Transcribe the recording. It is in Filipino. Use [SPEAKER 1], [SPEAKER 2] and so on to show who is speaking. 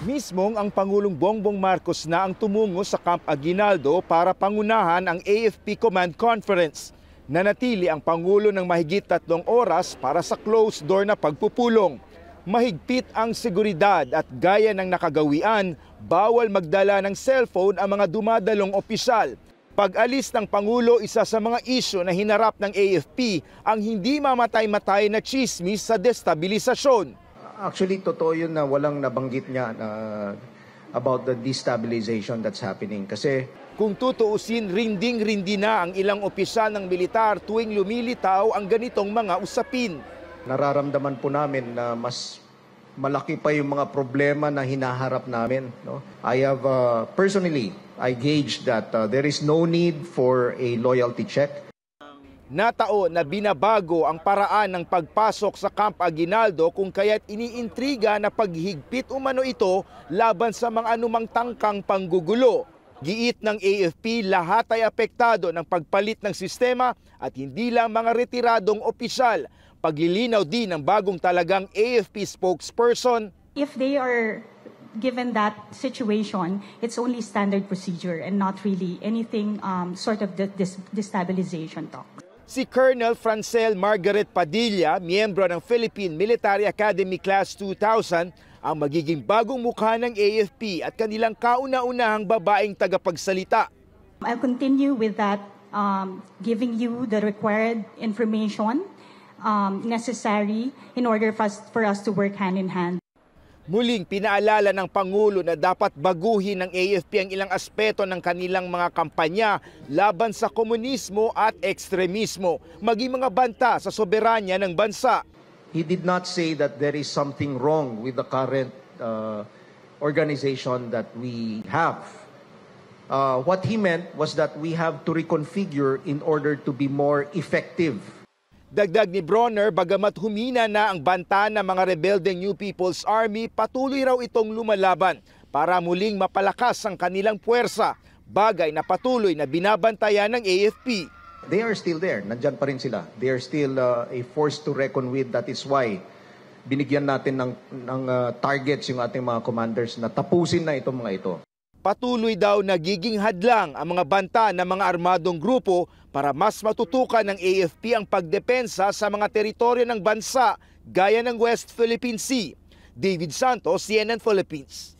[SPEAKER 1] Mismong ang Pangulong Bongbong Marcos na ang tumungo sa Camp Aguinaldo para pangunahan ang AFP Command Conference. Nanatili ang Pangulo ng mahigit 3 oras para sa closed door na pagpupulong. Mahigpit ang seguridad at gaya ng nakagawian, bawal magdala ng cellphone ang mga dumadalong opisyal. Pag-alis ng Pangulo, isa sa mga isyu na hinarap ng AFP ang hindi mamatay-matay na chismis sa destabilisasyon.
[SPEAKER 2] Actually, totoo yun na walang nabanggit niya na about the destabilization that's happening. Kasi
[SPEAKER 1] kung tutuusin, rinding-rindi na ang ilang opisyal ng militar tuwing lumilitaw ang ganitong mga usapin.
[SPEAKER 2] Nararamdaman po namin na mas malaki pa yung mga problema na hinaharap namin. No? I have personally, I gauged that there is no need for a loyalty check.
[SPEAKER 1] Natao na binabago ang paraan ng pagpasok sa Camp Aguinaldo kung kaya't iniintriga na paghigpit umano ito laban sa mga anumang tangkang panggugulo. Giit ng AFP, lahat ay apektado ng pagpalit ng sistema at hindi lang mga retiradong opisyal. Paglilinaw din ng bagong talagang AFP spokesperson.
[SPEAKER 3] If they are given that situation, it's only standard procedure and not really anything sort of destabilization talk.
[SPEAKER 1] Si Colonel Francel Margaret Padilla, miyembro ng Philippine Military Academy Class 2000, ang magiging bagong mukha ng AFP at kanilang kauna-unahang babaeng tagapagsalita.
[SPEAKER 3] I'll continue with that, giving you the required information necessary in order for us to work hand in hand.
[SPEAKER 1] Muling pinaalala ng Pangulo na dapat baguhin ng AFP ang ilang aspeto ng kanilang mga kampanya laban sa komunismo at ekstremismo, maging mga banta sa soberanya ng bansa.
[SPEAKER 2] He did not say that there is something wrong with the current organization that we have. What he meant was that we have to reconfigure in order to be more effective.
[SPEAKER 1] Dagdag ni Bronner, bagamat humina na ang banta ng mga rebeldeng New People's Army, patuloy raw itong lumalaban para muling mapalakas ang kanilang puwersa, bagay na patuloy na binabantayan ng AFP.
[SPEAKER 2] They are still there, nandyan pa rin sila. They are still a force to reckon with. That is why binigyan natin ng targets yung ating mga commanders na tapusin na itong mga ito.
[SPEAKER 1] Patuloy daw nagiging hadlang ang mga banta ng mga armadong grupo para mas matutukan ng AFP ang pagdepensa sa mga teritoryo ng bansa gaya ng West Philippine Sea. David Santos, CNN Philippines.